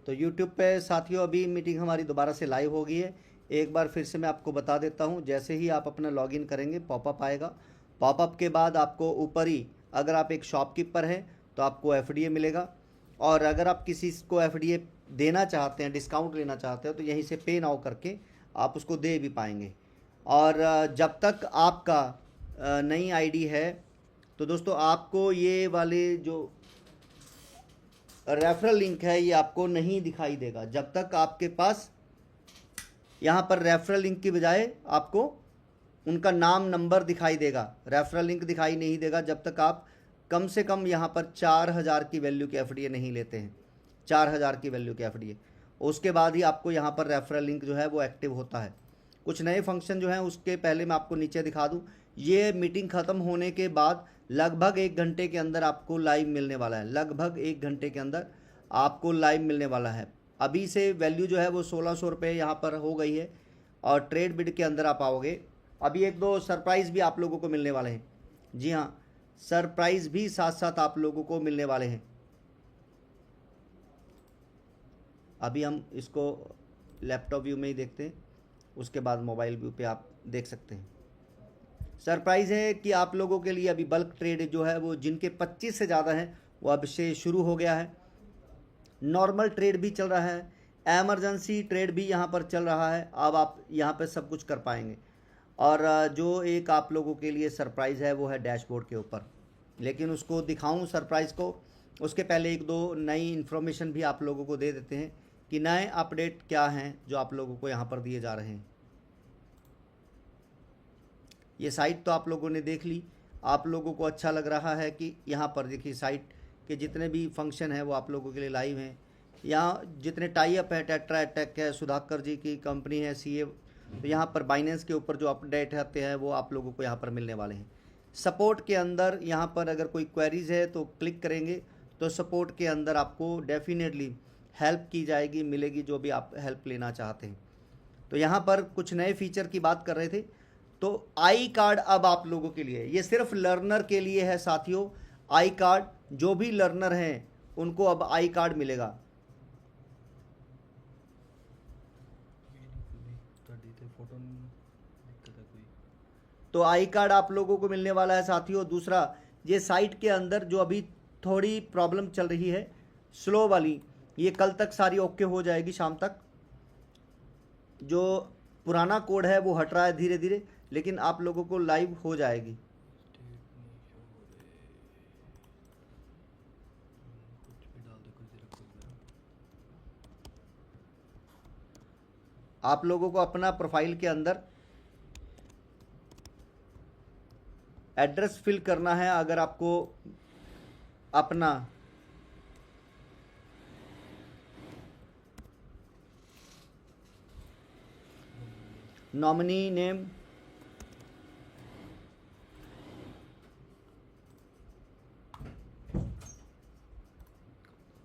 तो यूट्यूब पे साथियों अभी मीटिंग हमारी दोबारा से लाइव हो गई है। एक बार फिर से मैं आपको बता देता हूँ। जैसे ही आप अपना लॉगिन करेंगे पॉपअप आएगा। पॉपअप के बाद आपको ऊपर ही अगर आप एक शॉपकीपर हैं तो आपको एफडीए मिलेगा, और अगर आप किसी को एफडीए देना चाहते हैं, डिस्काउंट लेना चाहते हैं, तो यहीं से पे नाउ करके आप उसको दे भी पाएंगे। और जब तक आपका नई आईडी है तो दोस्तों आपको ये वाले जो रेफरल लिंक है ये आपको नहीं दिखाई देगा। जब तक आपके पास यहाँ पर रेफरल लिंक की बजाय आपको उनका नाम नंबर दिखाई देगा, रेफरल लिंक दिखाई नहीं देगा जब तक आप कम से कम यहाँ पर 4000 की वैल्यू के एफडीए नहीं लेते हैं। 4000 की वैल्यू के एफडीए, उसके बाद ही आपको यहाँ पर रेफरल लिंक जो है वो एक्टिव होता है। कुछ नए फंक्शन जो हैं उसके पहले मैं आपको नीचे दिखा दूँ। ये मीटिंग ख़त्म होने के बाद लगभग 1 घंटे के अंदर आपको लाइव मिलने वाला है। लगभग 1 घंटे के अंदर आपको लाइव मिलने वाला है। अभी से वैल्यू जो है वो 1600 रुपये यहाँ पर हो गई है, और ट्रेड बिड के अंदर आप आओगे। अभी 1-2 सरप्राइज़ भी आप लोगों को मिलने वाले हैं। जी हाँ, सरप्राइज़ भी साथ साथ आप लोगों को मिलने वाले हैं। अभी हम इसको लैपटॉप व्यू में ही देखते हैं, उसके बाद मोबाइल व्यू पे आप देख सकते हैं। सरप्राइज़ है कि आप लोगों के लिए अभी बल्क ट्रेड जो है वो जिनके 25 से ज़्यादा हैं वो अब से शुरू हो गया है। नॉर्मल ट्रेड भी चल रहा है, एमरजेंसी ट्रेड भी यहाँ पर चल रहा है। अब आप यहाँ पर सब कुछ कर पाएंगे। और जो एक आप लोगों के लिए सरप्राइज़ है वो है डैशबोर्ड के ऊपर। लेकिन उसको दिखाऊं सरप्राइज़ को, उसके पहले 1-2 नई इन्फॉर्मेशन भी आप लोगों को दे देते हैं कि नए अपडेट क्या हैं जो आप लोगों को यहाँ पर दिए जा रहे हैं। ये साइट तो आप लोगों ने देख ली, आप लोगों को अच्छा लग रहा है कि यहाँ पर देखिए साइट के जितने भी फंक्शन हैं वो आप लोगों के लिए लाइव हैं। यहाँ जितने टाई अप है, टेट्रा टेक है, सुधाकर जी की कंपनी है सीए, तो यहाँ पर बाइनेंस के ऊपर जो अपडेट आते हैं वो आप लोगों को यहाँ पर मिलने वाले हैं। सपोर्ट के अंदर यहाँ पर अगर कोई क्वेरीज है तो क्लिक करेंगे तो सपोर्ट के अंदर आपको डेफिनेटली हेल्प की जाएगी, मिलेगी जो भी आप हेल्प लेना चाहते हैं। तो यहाँ पर कुछ नए फीचर की बात कर रहे थे। तो आई कार्ड अब आप लोगों के लिए, ये सिर्फ लर्नर के लिए है साथियों। आई कार्ड जो भी लर्नर हैं उनको अब आई कार्ड मिलेगा। तो आई कार्ड आप लोगों को मिलने वाला है साथियों। दूसरा, ये साइट के अंदर जो अभी थोड़ी प्रॉब्लम चल रही है स्लो वाली, ये कल तक सारी ओके हो जाएगी शाम तक। जो पुराना कोड है वो हट रहा है धीरे धीरे, लेकिन आप लोगों को लाइव हो जाएगी। आप लोगों को अपना प्रोफाइल के अंदर एड्रेस फिल करना है। अगर आपको अपना नॉमिनी नेम,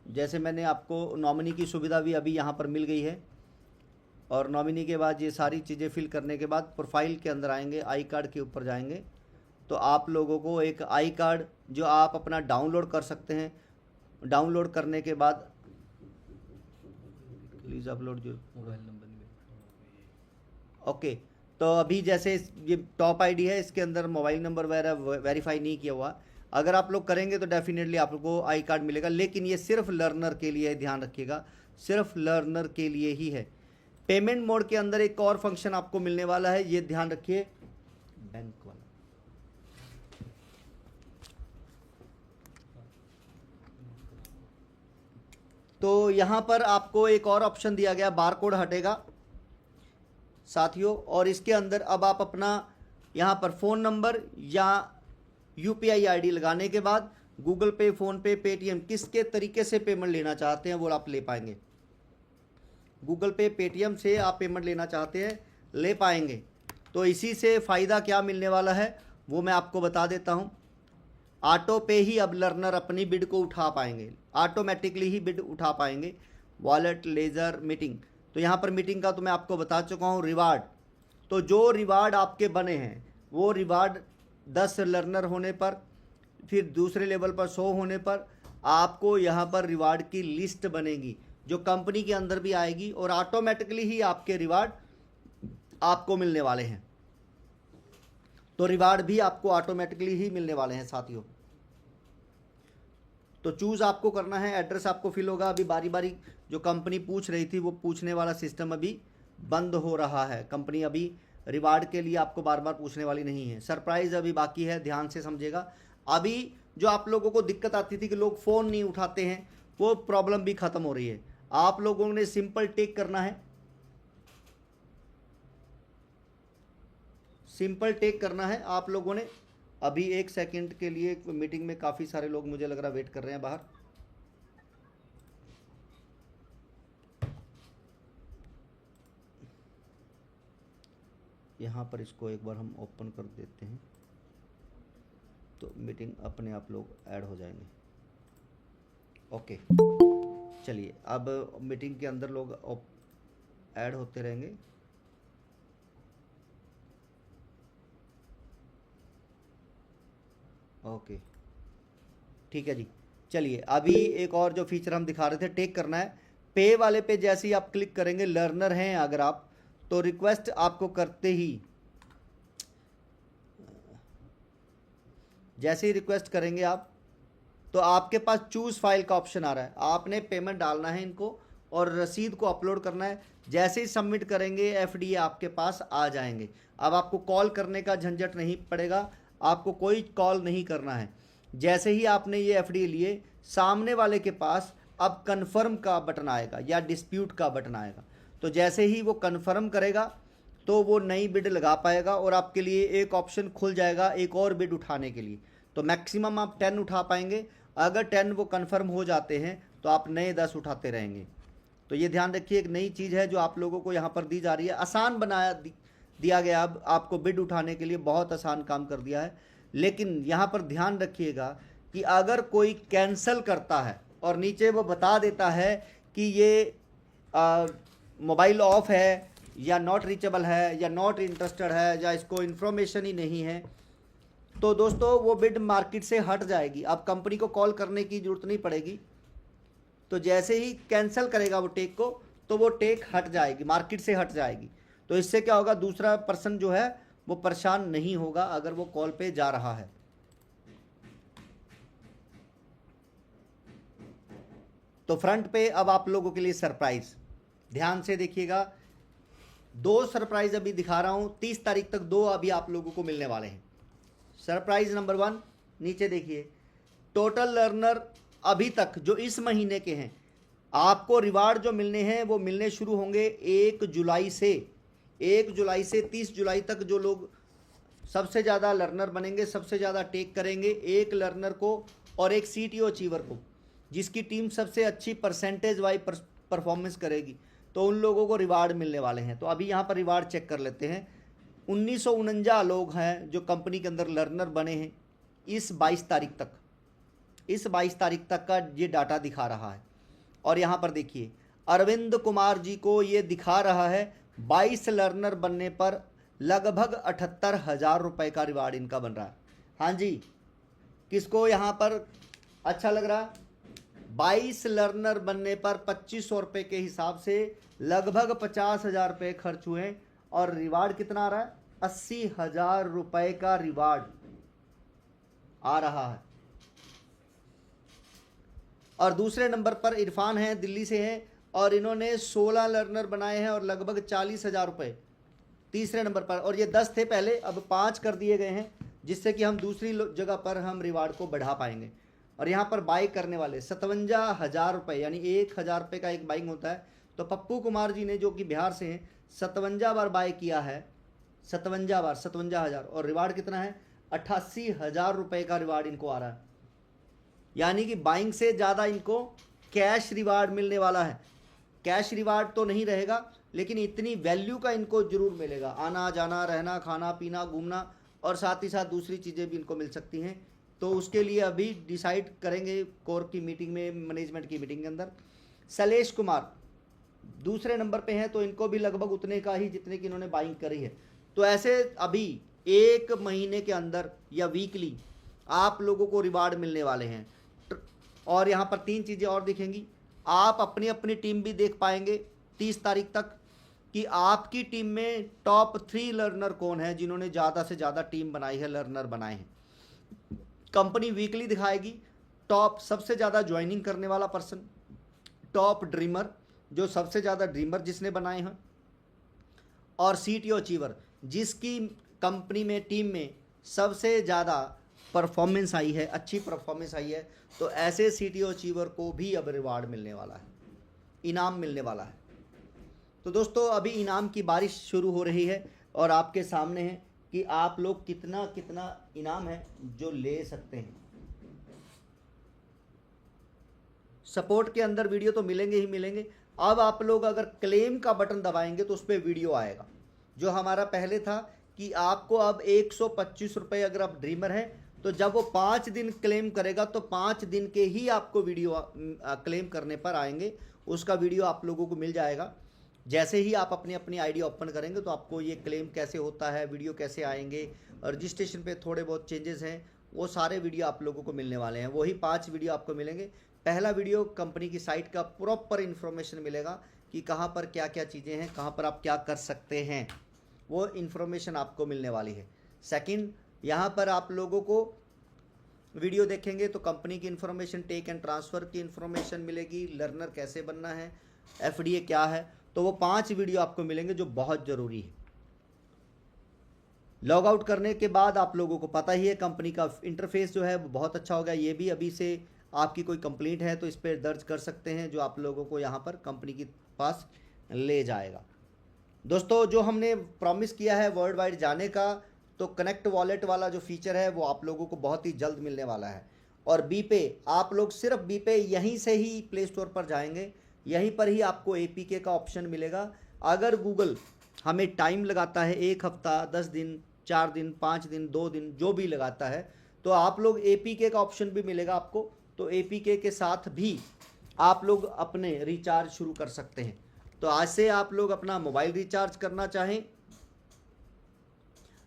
जैसे मैंने आपको नॉमिनी की सुविधा भी अभी यहाँ पर मिल गई है, और नॉमिनी के बाद ये सारी चीज़ें फिल करने के बाद प्रोफाइल के अंदर आएंगे, आई कार्ड के ऊपर जाएंगे तो आप लोगों को एक आई कार्ड जो आप अपना डाउनलोड कर सकते हैं। डाउनलोड करने के बाद प्लीज़ अपलोड जो मोबाइल नंबर ओके। तो अभी जैसे ये टॉप आईडी है, इसके अंदर मोबाइल नंबर वगैरह वेरीफाई नहीं किया हुआ। अगर आप लोग करेंगे तो डेफिनेटली आप लोग को आई कार्ड मिलेगा, लेकिन ये सिर्फ लर्नर के लिए है, ध्यान रखिएगा, सिर्फ लर्नर के लिए ही है। पेमेंट मोड के अंदर एक और फंक्शन आपको मिलने वाला है, ये ध्यान रखिए, बैंक वाला। तो यहाँ पर आपको एक और ऑप्शन दिया गया, बार कोड हटेगा साथियों, और इसके अंदर अब आप अपना यहाँ पर फ़ोन नंबर या यूपीआई आईडी लगाने के बाद गूगल पे, फ़ोन पे, पेटीएम किसके तरीके से पेमेंट लेना चाहते हैं वो आप ले पाएंगे। गूगल पे, पेटीएम से आप पेमेंट लेना चाहते हैं ले पाएंगे। तो इसी से फ़ायदा क्या मिलने वाला है वो मैं आपको बता देता हूँ। ऑटो पे ही अब लर्नर अपनी बिड को उठा पाएंगे, ऑटोमेटिकली ही बिड उठा पाएंगे। वॉलेट, लेज़र, मीटिंग, तो यहाँ पर मीटिंग का तो मैं आपको बता चुका हूँ। रिवार्ड, तो जो रिवार्ड आपके बने हैं वो रिवार्ड 10 लर्नर होने पर, फिर दूसरे लेवल पर 100 होने पर आपको यहाँ पर रिवार्ड की लिस्ट बनेगी। जो कंपनी के अंदर भी आएगी और ऑटोमेटिकली ही आपके रिवार्ड आपको मिलने वाले हैं। तो रिवार्ड भी आपको ऑटोमेटिकली ही मिलने वाले हैं साथियों। तो चूज आपको करना है, एड्रेस आपको फिल होगा। अभी बारी बारी जो कंपनी पूछ रही थी वो पूछने वाला सिस्टम अभी बंद हो रहा है। कंपनी अभी रिवार्ड के लिए आपको बार बार पूछने वाली नहीं है। सरप्राइज अभी बाकी है, ध्यान से समझिएगा। अभी जो आप लोगों को दिक्कत आती थी कि लोग फ़ोन नहीं उठाते हैं, वो प्रॉब्लम भी ख़त्म हो रही है। आप लोगों ने सिंपल टेक करना है, सिंपल टेक करना है आप लोगों ने। अभी 1 सेकंड के लिए मीटिंग में काफ़ी सारे लोग मुझे लग रहा वेट कर रहे हैं बाहर। यहाँ पर इसको एक बार हम ओपन कर देते हैं तो मीटिंग अपने आप लोग ऐड हो जाएंगे। ओके, चलिए अब मीटिंग के अंदर लोग ऐड होते रहेंगे। ओके ठीक है जी। चलिए अभी एक और जो फीचर हम दिखा रहे थे, टेक करना है। पे वाले पे जैसे ही आप क्लिक करेंगे, लर्नर हैं अगर आप, तो रिक्वेस्ट आपको करते ही, जैसे ही रिक्वेस्ट करेंगे आप, तो आपके पास चूज़ फाइल का ऑप्शन आ रहा है। आपने पेमेंट डालना है इनको और रसीद को अपलोड करना है। जैसे ही सबमिट करेंगे एफडीए आपके पास आ जाएंगे। अब आपको कॉल करने का झंझट नहीं पड़ेगा, आपको कोई कॉल नहीं करना है। जैसे ही आपने ये एफडीए लिए, सामने वाले के पास अब कन्फर्म का बटन आएगा या डिस्प्यूट का बटन आएगा। तो जैसे ही वो कन्फर्म करेगा तो वो नई बिड लगा पाएगा और आपके लिए एक ऑप्शन खुल जाएगा एक और बिड उठाने के लिए। तो मैक्सिमम आप 10 उठा पाएंगे। अगर 10 वो कन्फर्म हो जाते हैं तो आप नए 10 उठाते रहेंगे। तो ये ध्यान रखिए, एक नई चीज़ है जो आप लोगों को यहाँ पर दी जा रही है। आसान दिया गया, अब आपको बिड उठाने के लिए बहुत आसान काम कर दिया है। लेकिन यहाँ पर ध्यान रखिएगा कि अगर कोई कैंसिल करता है और नीचे वो बता देता है कि ये मोबाइल ऑफ है या नॉट रीचेबल है या नॉट इंटरेस्टेड है या इसको इन्फॉर्मेशन ही नहीं है, तो दोस्तों वो बिड मार्केट से हट जाएगी। अब कंपनी को कॉल करने की ज़रूरत नहीं पड़ेगी। तो जैसे ही कैंसिल करेगा वो टेक को, तो वो टेक हट जाएगी, मार्केट से हट जाएगी। तो इससे क्या होगा, दूसरा पर्सन जो है वो परेशान नहीं होगा अगर वो कॉल पे जा रहा है। तो फ्रंट पे अब आप लोगों के लिए सरप्राइज, ध्यान से देखिएगा। 2 सरप्राइज अभी दिखा रहा हूं, 30 तारीख तक 2 अभी आप लोगों को मिलने वाले हैं। सरप्राइज नंबर 1, नीचे देखिए, टोटल लर्नर अभी तक जो इस महीने के हैं, आपको रिवार्ड जो मिलने हैं वो मिलने शुरू होंगे 1 जुलाई से। 1 जुलाई से 30 जुलाई तक जो लोग सबसे ज़्यादा लर्नर बनेंगे, सबसे ज़्यादा टेक करेंगे, एक लर्नर को और एक सीटीओ अचीवर को, जिसकी टीम सबसे अच्छी परसेंटेज वाइज परफॉर्मेंस करेगी, तो उन लोगों को रिवार्ड मिलने वाले हैं। तो अभी यहाँ पर रिवार्ड चेक कर लेते हैं। 1949 लोग हैं जो कंपनी के अंदर लर्नर बने हैं इस 22 तारीख तक। इस 22 तारीख तक का ये डाटा दिखा रहा है। और यहाँ पर देखिए, अरविंद कुमार जी को ये दिखा रहा है 22 लर्नर बनने पर लगभग 78,000 रुपये का रिवार्ड इनका बन रहा है। हाँ जी, किसको यहाँ पर अच्छा लग रहा है? 22 लर्नर बनने पर 2500 रुपये के हिसाब से लगभग 50,000 रुपये खर्च हुए और रिवार्ड कितना आ रहा है? 80,000 रुपये का रिवार्ड आ रहा है। और दूसरे नंबर पर इरफान हैं, दिल्ली से हैं और इन्होंने 16 लर्नर बनाए हैं और लगभग 40,000 रुपये तीसरे नंबर पर। और ये 10 थे पहले, अब 5 कर दिए गए हैं, जिससे कि हम दूसरी जगह पर हम रिवार्ड को बढ़ा पाएंगे। और यहाँ पर बाई करने वाले 57,000 रुपये, यानी 1,000 रुपये का एक बाइंग होता है। तो पप्पू कुमार जी ने, जो कि बिहार से हैं, 57 बार बाय किया है, 57 बार, 57,000। और रिवार्ड कितना है? 88,000 रुपये का रिवार्ड इनको आ रहा है। यानी कि बाइंग से ज़्यादा इनको कैश रिवार्ड मिलने वाला है। कैश रिवार्ड तो नहीं रहेगा, लेकिन इतनी वैल्यू का इनको ज़रूर मिलेगा। आना जाना, रहना, खाना पीना, घूमना और साथ ही साथ दूसरी चीज़ें भी इनको मिल सकती हैं। तो उसके लिए अभी डिसाइड करेंगे कोर की मीटिंग में, मैनेजमेंट की मीटिंग के अंदर। शैलेश कुमार दूसरे नंबर पे हैं, तो इनको भी लगभग उतने का ही जितने की इन्होंने बाइंग करी है। तो ऐसे अभी 1 महीने के अंदर या वीकली आप लोगों को रिवार्ड मिलने वाले हैं। और यहाँ पर 3 चीज़ें और दिखेंगी। आप अपनी अपनी टीम भी देख पाएंगे 30 तारीख तक कि आपकी टीम में टॉप 3 लर्नर कौन है जिन्होंने ज़्यादा से ज़्यादा टीम बनाई है, लर्नर बनाए हैं। कंपनी वीकली दिखाएगी टॉप सबसे ज़्यादा ज्वाइनिंग करने वाला पर्सन, टॉप ड्रीमर जो सबसे ज़्यादा ड्रीमर जिसने बनाए हैं, और सीटीओ अचीवर जिसकी कंपनी में टीम में सबसे ज़्यादा परफॉर्मेंस आई है, अच्छी परफॉर्मेंस आई है। तो ऐसे सीटीओ अचीवर को भी अब रिवार्ड मिलने वाला है, इनाम मिलने वाला है। तो दोस्तों अभी इनाम की बारिश शुरू हो रही है और आपके सामने है कि आप लोग कितना कितना इनाम है जो ले सकते हैं। सपोर्ट के अंदर वीडियो तो मिलेंगे ही मिलेंगे। अब आप लोग अगर क्लेम का बटन दबाएंगे तो उस पर वीडियो आएगा। जो हमारा पहले था कि आपको अब 125 रुपये अगर आप ड्रीमर है तो जब वो 5 दिन क्लेम करेगा तो 5 दिन के ही आपको वीडियो क्लेम करने पर आएंगे, उसका वीडियो आप लोगों को मिल जाएगा। जैसे ही आप अपनी अपनी आईडी ओपन करेंगे तो आपको ये क्लेम कैसे होता है, वीडियो कैसे आएंगे, रजिस्ट्रेशन पे थोड़े बहुत चेंजेस हैं, वो सारे वीडियो आप लोगों को मिलने वाले हैं। वही 5 वीडियो आपको मिलेंगे। पहला वीडियो कंपनी की साइट का प्रॉपर इन्फॉर्मेशन मिलेगा कि कहाँ पर क्या क्या चीज़ें हैं, कहाँ पर आप क्या कर सकते हैं, वो इन्फॉर्मेशन आपको मिलने वाली है। सेकंड, यहाँ पर आप लोगों को वीडियो देखेंगे तो कंपनी की इन्फॉर्मेशन, टेक एंड ट्रांसफ़र की इन्फॉर्मेशन मिलेगी, लर्नर कैसे बनना है, एफडीए क्या है, तो वो 5 वीडियो आपको मिलेंगे जो बहुत ज़रूरी है। लॉग आउट करने के बाद आप लोगों को पता ही है कंपनी का इंटरफेस जो है वो बहुत अच्छा होगा। ये भी अभी से आपकी कोई कंप्लेंट है तो इस पर दर्ज कर सकते हैं, जो आप लोगों को यहाँ पर कंपनी के पास ले जाएगा। दोस्तों जो हमने प्रॉमिस किया है वर्ल्ड वाइड जाने का, तो कनेक्ट वॉलेट वाला जो फीचर है वो आप लोगों को बहुत ही जल्द मिलने वाला है। और बीपे, आप लोग सिर्फ बीपे यहीं से ही प्ले स्टोर पर जाएंगे, यहीं पर ही आपको एपीके का ऑप्शन मिलेगा। अगर गूगल हमें टाइम लगाता है 1 हफ्ता, 10 दिन, 4 दिन, 5 दिन, 2 दिन, जो भी लगाता है, तो आप लोग एपीके का ऑप्शन भी मिलेगा आपको। तो एपीके के साथ भी आप लोग अपने रिचार्ज शुरू कर सकते हैं। तो आज से आप लोग अपना मोबाइल रिचार्ज करना चाहें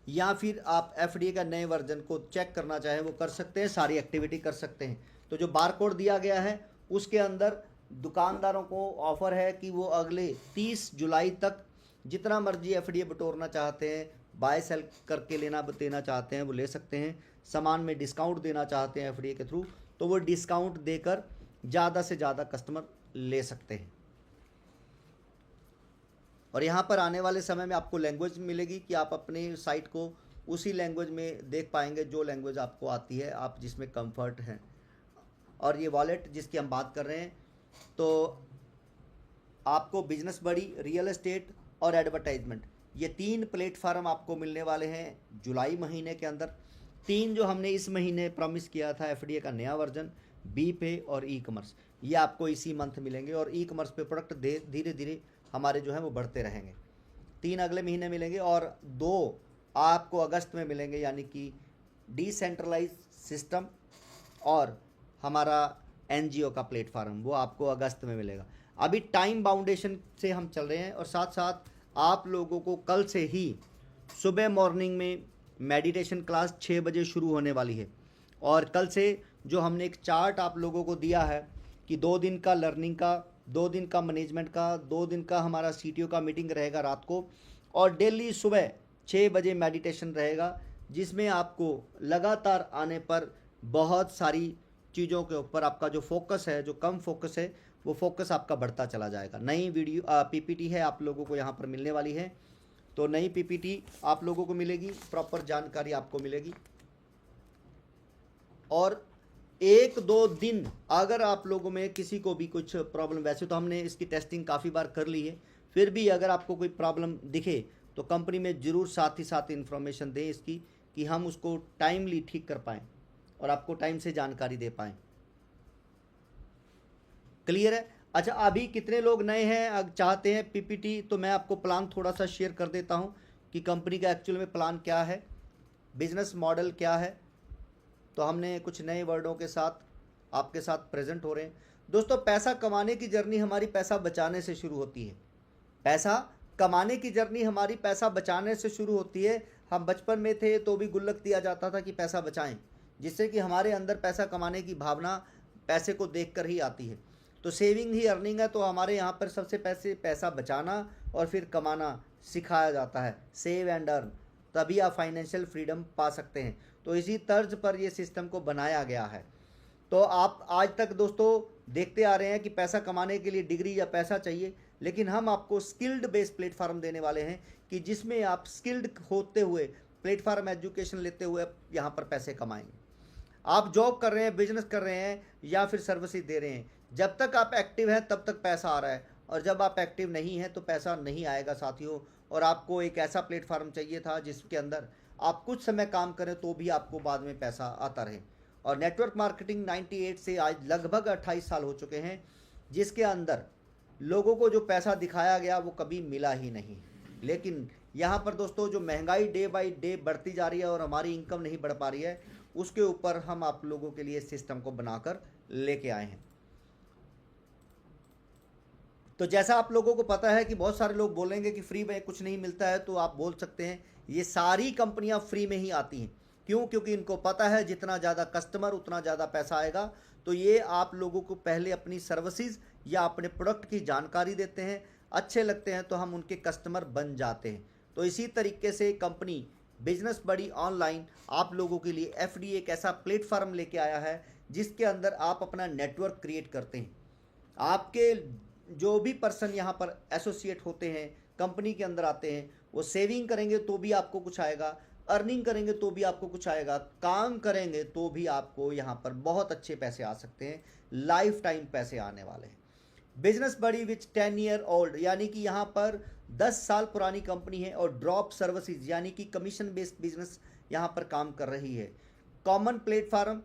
या फिर आप एफडीए का नए वर्जन को चेक करना चाहें वो कर सकते हैं, सारी एक्टिविटी कर सकते हैं। तो जो बारकोड दिया गया है उसके अंदर दुकानदारों को ऑफ़र है कि वो अगले 30 जुलाई तक जितना मर्जी एफडीए बटोरना चाहते हैं, बाय सेल करके देना चाहते हैं वो ले सकते हैं। सामान में डिस्काउंट देना चाहते हैं एफडीए के थ्रू तो वो डिस्काउंट देकर ज़्यादा से ज़्यादा कस्टमर ले सकते हैं। और यहाँ पर आने वाले समय में आपको लैंग्वेज मिलेगी कि आप अपनी साइट को उसी लैंग्वेज में देख पाएंगे जो लैंग्वेज आपको आती है, आप जिसमें कंफर्ट हैं। और ये वॉलेट जिसकी हम बात कर रहे हैं, तो आपको बिजनेस बड़ी, रियल एस्टेट और एडवर्टाइजमेंट, ये 3 प्लेटफार्म आपको मिलने वाले हैं जुलाई महीने के अंदर। 3 जो हमने इस महीने प्रॉमिस किया था एफडीए का नया वर्जन, बी पे और ई कॉमर्स, ये आपको इसी मंथ मिलेंगे। और ई कॉमर्स पे प्रोडक्ट धीरे धीरे हमारे जो हैं वो बढ़ते रहेंगे। 3 अगले महीने मिलेंगे और 2 आपको अगस्त में मिलेंगे, यानी कि डिसेंट्रलाइज सिस्टम और हमारा एनजीओ का प्लेटफार्म, वो आपको अगस्त में मिलेगा। अभी टाइम बाउंडेशन से हम चल रहे हैं और साथ साथ आप लोगों को कल से ही सुबह मॉर्निंग में मेडिटेशन क्लास 6 बजे शुरू होने वाली है। और कल से जो हमने एक चार्ट आप लोगों को दिया है कि 2 दिन का लर्निंग का, 2 दिन का मैनेजमेंट का, 2 दिन का हमारा सीटीओ का मीटिंग रहेगा रात को, और डेली सुबह 6 बजे मेडिटेशन रहेगा, जिसमें आपको लगातार आने पर बहुत सारी चीज़ों के ऊपर आपका जो फोकस है, जो कम फोकस है, वो फोकस आपका बढ़ता चला जाएगा। नई वीडियो पीपीटी है आप लोगों को यहाँ पर मिलने वाली है, तो नई पीपीटी आप लोगों को मिलेगी, प्रॉपर जानकारी आपको मिलेगी। और 1-2 दिन अगर आप लोगों में किसी को भी कुछ प्रॉब्लम, वैसे तो हमने इसकी टेस्टिंग काफ़ी बार कर ली है, फिर भी अगर आपको कोई प्रॉब्लम दिखे तो कंपनी में ज़रूर साथ ही साथ इन्फॉर्मेशन दें इसकी, कि हम उसको टाइमली ठीक कर पाएँ और आपको टाइम से जानकारी दे पाएँ। क्लियर है? अच्छा, अभी कितने लोग नए हैं चाहते हैं पीपीटी, तो मैं आपको प्लान थोड़ा सा शेयर कर देता हूं कि कंपनी का एक्चुअल में प्लान क्या है, बिजनेस मॉडल क्या है। तो हमने कुछ नए वर्डों के साथ आपके साथ प्रेजेंट हो रहे हैं। दोस्तों, पैसा कमाने की जर्नी हमारी पैसा बचाने से शुरू होती है। पैसा कमाने की जर्नी हमारी पैसा बचाने से शुरू होती है। हम बचपन में थे तो भी गुल्लक दिया जाता था कि पैसा बचाएं, जिससे कि हमारे अंदर पैसा कमाने की भावना पैसे को देखकर ही आती है। तो सेविंग ही अर्निंग है। तो हमारे यहाँ पर सबसे पैसा बचाना और फिर कमाना सिखाया जाता है, सेव एंड अर्न, तभी आप फाइनेंशियल फ्रीडम पा सकते हैं। तो इसी तर्ज पर ये सिस्टम को बनाया गया है। तो आप आज तक दोस्तों देखते आ रहे हैं कि पैसा कमाने के लिए डिग्री या पैसा चाहिए, लेकिन हम आपको स्किल्ड बेस्ड प्लेटफार्म देने वाले हैं कि जिसमें आप स्किल्ड होते हुए प्लेटफार्म एजुकेशन लेते हुए यहाँ पर पैसे कमाएंगे। आप जॉब कर रहे हैं, बिजनेस कर रहे हैं या फिर सर्विसेज दे रहे हैं, जब तक आप एक्टिव हैं तब तक पैसा आ रहा है, और जब आप एक्टिव नहीं हैं तो पैसा नहीं आएगा साथियों। और आपको एक ऐसा प्लेटफार्म चाहिए था जिसके अंदर आप कुछ समय काम करें तो भी आपको बाद में पैसा आता रहे। और नेटवर्क मार्केटिंग 98 से आज लगभग 28 साल हो चुके हैं, जिसके अंदर लोगों को जो पैसा दिखाया गया वो कभी मिला ही नहीं। लेकिन यहाँ पर दोस्तों जो महंगाई डे बाय डे बढ़ती जा रही है और हमारी इनकम नहीं बढ़ पा रही है, उसके ऊपर हम आप लोगों के लिए सिस्टम को बनाकर लेके आए हैं। तो जैसा आप लोगों को पता है कि बहुत सारे लोग बोलेंगे कि फ्री में कुछ नहीं मिलता है, तो आप बोल सकते हैं ये सारी कंपनियां फ्री में ही आती हैं। क्यों? क्योंकि इनको पता है जितना ज़्यादा कस्टमर उतना ज़्यादा पैसा आएगा। तो ये आप लोगों को पहले अपनी सर्विसेज या अपने प्रोडक्ट की जानकारी देते हैं, अच्छे लगते हैं तो हम उनके कस्टमर बन जाते हैं। तो इसी तरीके से कंपनी बिजनेस बड़ी ऑनलाइन आप लोगों के लिए FD एक ऐसा प्लेटफार्म लेके आया है जिसके अंदर आप अपना नेटवर्क क्रिएट करते हैं। आपके जो भी पर्सन यहाँ पर एसोसिएट होते हैं, कंपनी के अंदर आते हैं, वो सेविंग करेंगे तो भी आपको कुछ आएगा, अर्निंग करेंगे तो भी आपको कुछ आएगा, काम करेंगे तो भी आपको यहाँ पर बहुत अच्छे पैसे आ सकते हैं, लाइफ टाइम पैसे आने वाले हैं। बिजनेस बड़ी विच 10 ईयर ओल्ड, यानी कि यहाँ पर 10 साल पुरानी कंपनी है, और ड्रॉप सर्विसेज यानी कि कमीशन बेस्ड बिजनेस यहाँ पर काम कर रही है। Common platform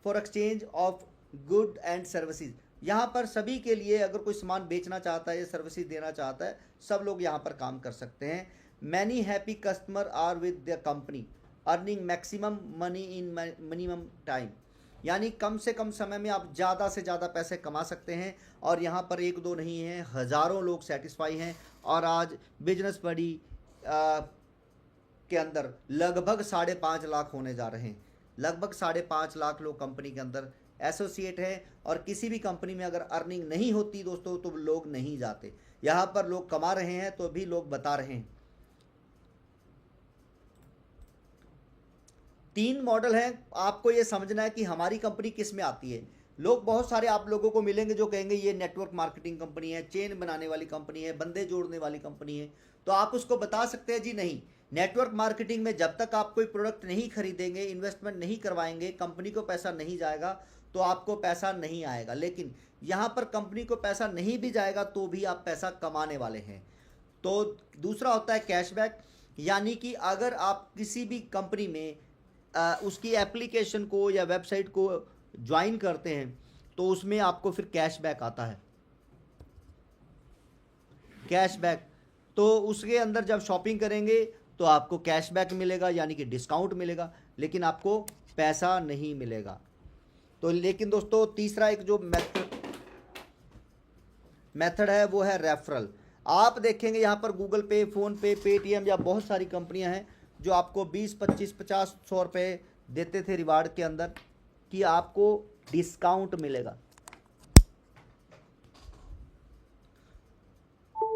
for exchange of good and services, यहाँ पर सभी के लिए अगर कोई सामान बेचना चाहता है या सर्विसेज देना चाहता है, सब लोग यहाँ पर काम कर सकते हैं। Many happy customer are with the company earning maximum money in minimum time, यानी कम से कम समय में आप ज़्यादा से ज़्यादा पैसे कमा सकते हैं। और यहाँ पर एक दो नहीं हैं, हज़ारों लोग सेटिस्फाई हैं। और आज बिजनेस बड़ी के अंदर लगभग 5.5 लाख होने जा रहे हैं। लगभग 5.5 लाख लोग कंपनी के अंदर एसोसिएट है। और किसी भी कंपनी में अगर अर्निंग नहीं होती दोस्तों तो लोग नहीं जाते। यहाँ पर लोग कमा रहे हैं तो भी लोग बता रहे हैं। 3 मॉडल हैं, आपको ये समझना है कि हमारी कंपनी किस में आती है। लोग बहुत सारे आप लोगों को मिलेंगे जो कहेंगे ये नेटवर्क मार्केटिंग कंपनी है, चेन बनाने वाली कंपनी है, बंदे जोड़ने वाली कंपनी है। तो आप उसको बता सकते हैं जी नहीं, नेटवर्क मार्केटिंग में जब तक आप कोई प्रोडक्ट नहीं खरीदेंगे, इन्वेस्टमेंट नहीं करवाएंगे, कंपनी को पैसा नहीं जाएगा तो आपको पैसा नहीं आएगा। लेकिन यहाँ पर कंपनी को पैसा नहीं भी जाएगा तो भी आप पैसा कमाने वाले हैं। तो दूसरा होता है कैशबैक, यानी कि अगर आप किसी भी कंपनी में उसकी एप्लीकेशन को या वेबसाइट को ज्वाइन करते हैं तो उसमें आपको फिर कैशबैक आता है। कैशबैक तो उसके अंदर जब शॉपिंग करेंगे तो आपको कैशबैक मिलेगा, यानी कि डिस्काउंट मिलेगा, लेकिन आपको पैसा नहीं मिलेगा। तो लेकिन दोस्तों तीसरा एक जो मेथड है वो है रेफरल। आप देखेंगे यहाँ पर गूगल पे, फ़ोन पे, पेटीएम या बहुत सारी कंपनियां हैं जो आपको 20, 25, 50, 100 रुपये देते थे रिवार्ड के अंदर कि आपको डिस्काउंट मिलेगा,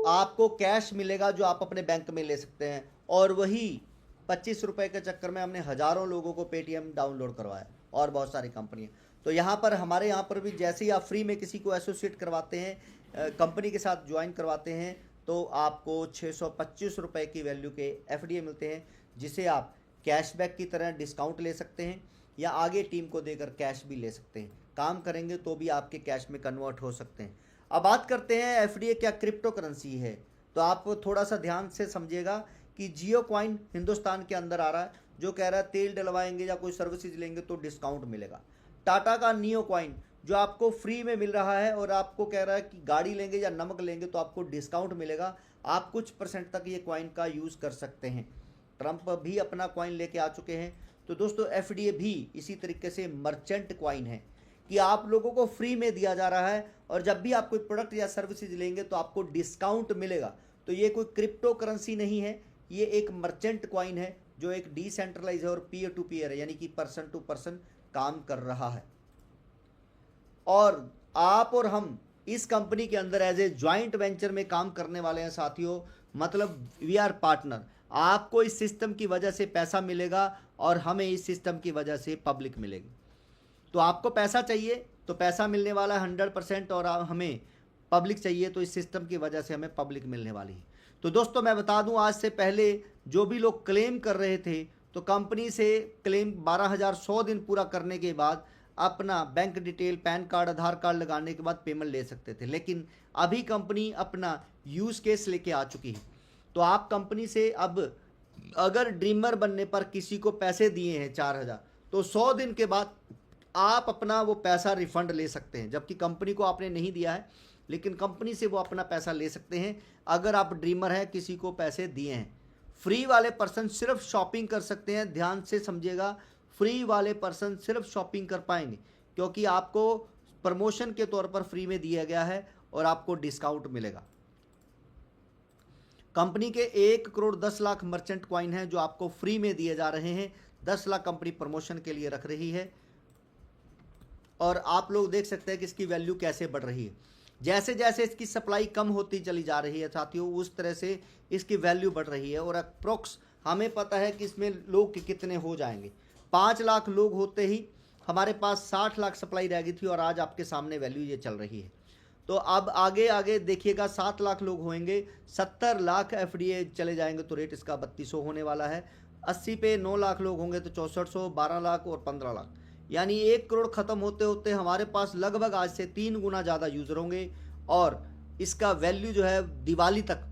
आपको कैश मिलेगा जो आप अपने बैंक में ले सकते हैं। और वही 25 रुपये के चक्कर में हमने हज़ारों लोगों को पेटीएम डाउनलोड करवाया और बहुत सारी कंपनियां। तो यहाँ पर हमारे यहाँ पर भी जैसे ही आप फ्री में किसी को एसोसिएट करवाते हैं, कंपनी के साथ ज्वाइन करवाते हैं, तो आपको 625 रुपये की वैल्यू के FDA मिलते हैं, जिसे आप कैशबैक की तरह डिस्काउंट ले सकते हैं या आगे टीम को देकर कैश भी ले सकते हैं। काम करेंगे तो भी आपके कैश में कन्वर्ट हो सकते हैं। अब बात करते हैं FDA क्या क्रिप्टो करेंसी है। तो आप थोड़ा सा ध्यान से समझिएगा कि जियो कॉइन हिंदुस्तान के अंदर आ रहा है, जो कह रहा है तेल डलवाएंगे या कोई सर्विसेज लेंगे तो डिस्काउंट मिलेगा। टाटा का नियो कॉइन जो आपको फ्री में मिल रहा है और आपको कह रहा है कि गाड़ी लेंगे या नमक लेंगे तो आपको डिस्काउंट मिलेगा, आप कुछ % तक ये कॉइन का यूज़ कर सकते हैं। ट्रंप भी अपना कॉइन लेके आ चुके हैं। तो दोस्तों FDA भी इसी तरीके से मर्चेंट कॉइन है कि आप लोगों को फ्री में दिया जा रहा है और जब भी आप कोई प्रोडक्ट या सर्विसेज लेंगे तो आपको डिस्काउंट मिलेगा। तो ये कोई क्रिप्टो करेंसी नहीं है, ये एक मर्चेंट कॉइन है जो एक डिसेंट्रलाइज है और पीयर टू पीयर है, यानी कि पर्सन टू पर्सन काम कर रहा है। और आप और हम इस कंपनी के अंदर एज ए ज्वाइंट वेंचर में काम करने वाले हैं साथियों, मतलब वी आर पार्टनर। आपको इस सिस्टम की वजह से पैसा मिलेगा और हमें इस सिस्टम की वजह से पब्लिक मिलेगी। तो आपको पैसा चाहिए तो पैसा मिलने वाला है 100%, और हमें पब्लिक चाहिए तो इस सिस्टम की वजह से हमें पब्लिक मिलने वाली है। तो दोस्तों मैं बता दूं, आज से पहले जो भी लोग क्लेम कर रहे थे तो कंपनी से क्लेम 12,100 दिन पूरा करने के बाद अपना बैंक डिटेल, पैन कार्ड, आधार कार्ड लगाने के बाद पेमेंट ले सकते थे। लेकिन अभी कंपनी अपना यूज़ केस लेके आ चुकी है। तो आप कंपनी से अब अगर ड्रीमर बनने पर किसी को पैसे दिए हैं 4,000, तो 100 दिन के बाद आप अपना वो पैसा रिफंड ले सकते हैं। जबकि कंपनी को आपने नहीं दिया है, लेकिन कंपनी से वो अपना पैसा ले सकते हैं अगर आप ड्रीमर हैं, किसी को पैसे दिए हैं। फ्री वाले पर्सन सिर्फ शॉपिंग कर सकते हैं, ध्यान से समझिएगा। फ्री वाले पर्सन सिर्फ शॉपिंग कर पाएंगे, क्योंकि आपको प्रमोशन के तौर पर फ्री में दिया गया है और आपको डिस्काउंट मिलेगा। कंपनी के 1 करोड़ 10 लाख मर्चेंट कॉइन हैं जो आपको फ्री में दिए जा रहे हैं। 10 लाख कंपनी प्रमोशन के लिए रख रही है, और आप लोग देख सकते हैं कि इसकी वैल्यू कैसे बढ़ रही है। जैसे जैसे इसकी सप्लाई कम होती चली जा रही है साथियों, उस तरह से इसकी वैल्यू बढ़ रही है। और अप्रोक्स हमें पता है कि इसमें लोग कितने हो जाएंगे। 5 लाख लोग होते ही हमारे पास 60 लाख सप्लाई रह गई थी, और आज आपके सामने वैल्यू ये चल रही है। तो अब आगे आगे देखिएगा, 7 लाख लोग होंगे, 70 लाख एफडीए चले जाएंगे तो रेट इसका 3200 होने वाला है। 80 पे 9 लाख लोग होंगे तो 6400, 12 लाख और 15 लाख, यानी 1 करोड़ ख़त्म होते होते हमारे पास लगभग आज से 3 गुना ज़्यादा यूज़र होंगे। और इसका वैल्यू जो है दिवाली तक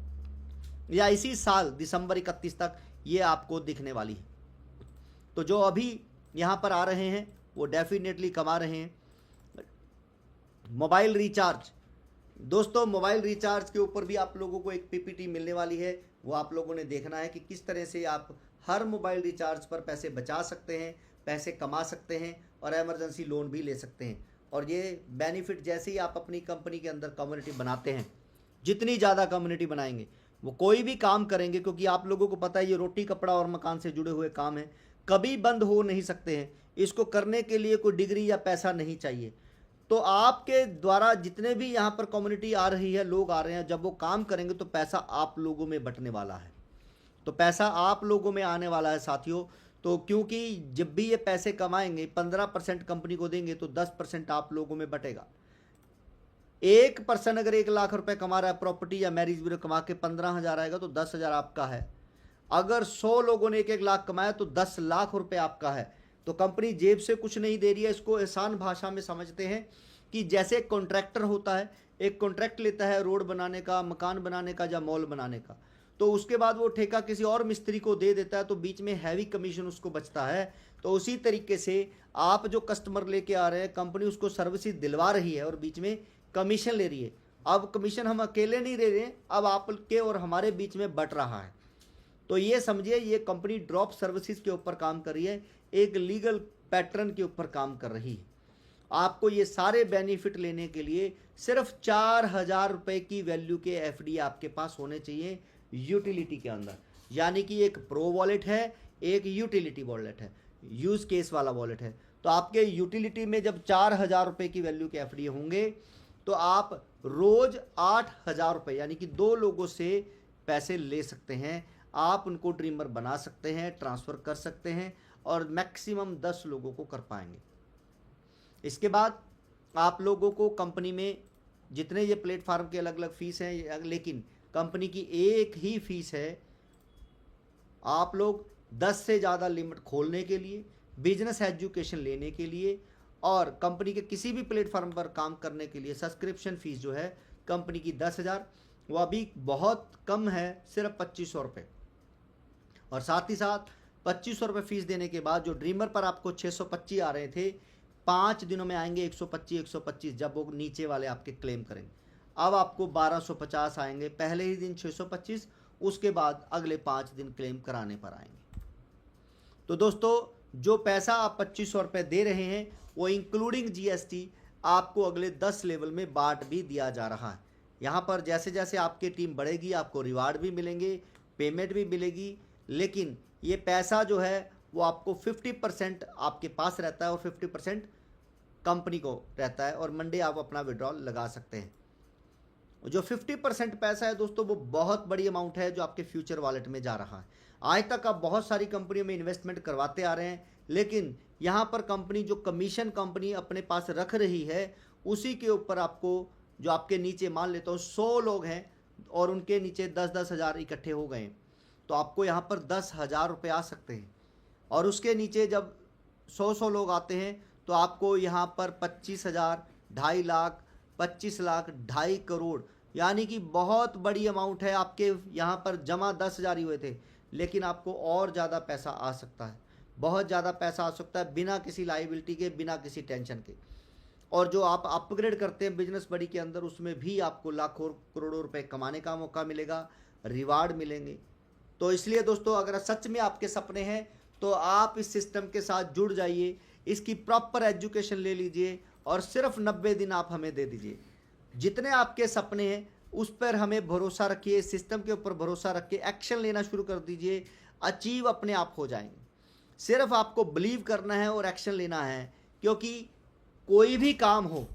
या इसी साल दिसंबर 31 तक ये आपको दिखने वाली है। तो जो अभी यहाँ पर आ रहे हैं वो डेफिनेटली कमा रहे हैं। मोबाइल रिचार्ज, दोस्तों मोबाइल रिचार्ज के ऊपर भी आप लोगों को एक पीपीटी मिलने वाली है, वो आप लोगों ने देखना है कि किस तरह से आप हर मोबाइल रिचार्ज पर पैसे बचा सकते हैं, पैसे कमा सकते हैं और इमरजेंसी लोन भी ले सकते हैं। और ये बेनिफिट जैसे ही आप अपनी कंपनी के अंदर कम्युनिटी बनाते हैं, जितनी ज़्यादा कम्युनिटी बनाएंगे, वो कोई भी काम करेंगे, क्योंकि आप लोगों को पता है ये रोटी कपड़ा और मकान से जुड़े हुए काम हैं, कभी बंद हो नहीं सकते हैं। इसको करने के लिए कोई डिग्री या पैसा नहीं चाहिए। तो आपके द्वारा जितने भी यहाँ पर कम्युनिटी आ रही है, लोग आ रहे हैं, जब वो काम करेंगे तो पैसा आप लोगों में बंटने वाला है। तो पैसा आप लोगों में आने वाला है साथियों। तो क्योंकि जब भी ये पैसे कमाएंगे 15% कंपनी को देंगे तो 10% आप लोगों में बटेगा। एक पर्सन अगर 1 लाख रुपए कमा रहा है प्रॉपर्टी या मैरिज ब्यूरो कमा के 15,000 आएगा तो 10,000 आपका है। अगर 100 लोगों ने 1-1 लाख कमाया तो 10 लाख रुपए आपका है। तो कंपनी जेब से कुछ नहीं दे रही है। इसको आसान भाषा में समझते हैं कि जैसे एक कॉन्ट्रैक्टर होता है, एक कॉन्ट्रैक्ट लेता है रोड बनाने का, मकान बनाने का या मॉल बनाने का, तो उसके बाद वो ठेका किसी और मिस्त्री को दे देता है, तो बीच में हैवी कमीशन उसको बचता है। तो उसी तरीके से आप जो कस्टमर लेके आ रहे हैं, कंपनी उसको सर्विसेज दिलवा रही है और बीच में कमीशन ले रही है। अब कमीशन हम अकेले नहीं ले रहे हैं, अब आपके और हमारे बीच में बट रहा है। तो ये समझिए, ये कंपनी ड्रॉप सर्विसेज के ऊपर काम कर रही है, एक लीगल पैटर्न के ऊपर काम कर रही है। आपको ये सारे बेनिफिट लेने के लिए सिर्फ 4,000 रुपये की वैल्यू के एफडी आपके पास होने चाहिए यूटिलिटी के अंदर। यानी कि एक प्रो वॉलेट है, एक यूटिलिटी वॉलेट है, यूज़ केस वाला वॉलेट है। तो आपके यूटिलिटी में जब 4,000 रुपये की वैल्यू के एफडी होंगे तो आप रोज़ 8,000 रुपये यानी कि 2 लोगों से पैसे ले सकते हैं। आप उनको ड्रीमर बना सकते हैं, ट्रांसफ़र कर सकते हैं और मैक्सिमम 10 लोगों को कर पाएंगे। इसके बाद आप लोगों को कंपनी में जितने ये प्लेटफार्म के अलग अलग फ़ीस हैं, लेकिन कंपनी की एक ही फ़ीस है। आप लोग 10 से ज़्यादा लिमिट खोलने के लिए, बिजनेस एजुकेशन लेने के लिए और कंपनी के किसी भी प्लेटफार्म पर काम करने के लिए सब्सक्रिप्शन फ़ीस जो है कंपनी की 10,000, वो अभी बहुत कम है, सिर्फ 2,500 रुपये। और साथ ही साथ 2,500 रुपये फ़ीस देने के बाद जो ड्रीमर पर आपको 625 आ रहे थे, 5 दिनों में आएंगे 125 जब वो नीचे वाले आपके क्लेम करेंगे। अब आपको 1,250 आएंगे, पहले ही दिन 625, उसके बाद अगले 5 दिन क्लेम कराने पर आएंगे। तो दोस्तों जो पैसा आप 2,500 रुपये दे रहे हैं वो इंक्लूडिंग जीएसटी आपको अगले 10 लेवल में बांट भी दिया जा रहा है। यहाँ पर जैसे जैसे आपकी टीम बढ़ेगी आपको रिवार्ड भी मिलेंगे, पेमेंट भी मिलेगी, लेकिन ये पैसा जो है वो आपको 50% आपके पास रहता है और 50% कंपनी को रहता है। और मंडे आप अपना विड्रॉल लगा सकते हैं। जो 50% पैसा है दोस्तों, वो बहुत बड़ी अमाउंट है जो आपके फ्यूचर वॉलेट में जा रहा है। आज तक आप बहुत सारी कंपनियों में इन्वेस्टमेंट करवाते आ रहे हैं, लेकिन यहाँ पर कंपनी जो कमीशन कंपनी अपने पास रख रही है, उसी के ऊपर आपको, जो आपके नीचे मान लेता हूँ 100 लोग हैं और उनके नीचे 10-10 हज़ार इकट्ठे हो गए, तो आपको यहाँ पर 10,000 रुपये आ सकते हैं। और उसके नीचे जब 100 लोग आते हैं तो आपको यहाँ पर 25,000, 2.5 लाख, 25 लाख, 2.5 करोड़, यानी कि बहुत बड़ी अमाउंट है। आपके यहाँ पर जमा 10,000 ही हुए थे, लेकिन आपको और ज़्यादा पैसा आ सकता है, बहुत ज़्यादा पैसा आ सकता है, बिना किसी लाइबिलिटी के, बिना किसी टेंशन के। और जो आप अपग्रेड करते हैं बिजनेस बड़ी के अंदर, उसमें भी आपको लाखों करोड़ों रुपए कमाने का मौका मिलेगा, रिवार्ड मिलेंगे। तो इसलिए दोस्तों, अगर सच में आपके सपने हैं तो आप इस सिस्टम के साथ जुड़ जाइए, इसकी प्रॉपर एजुकेशन ले लीजिए और सिर्फ 90 दिन आप हमें दे दीजिए। जितने आपके सपने हैं उस पर हमें भरोसा रखिए, सिस्टम के ऊपर भरोसा रख के एक्शन लेना शुरू कर दीजिए, अचीव अपने आप हो जाएंगे। सिर्फ आपको बिलीव करना है और एक्शन लेना है, क्योंकि कोई भी काम हो,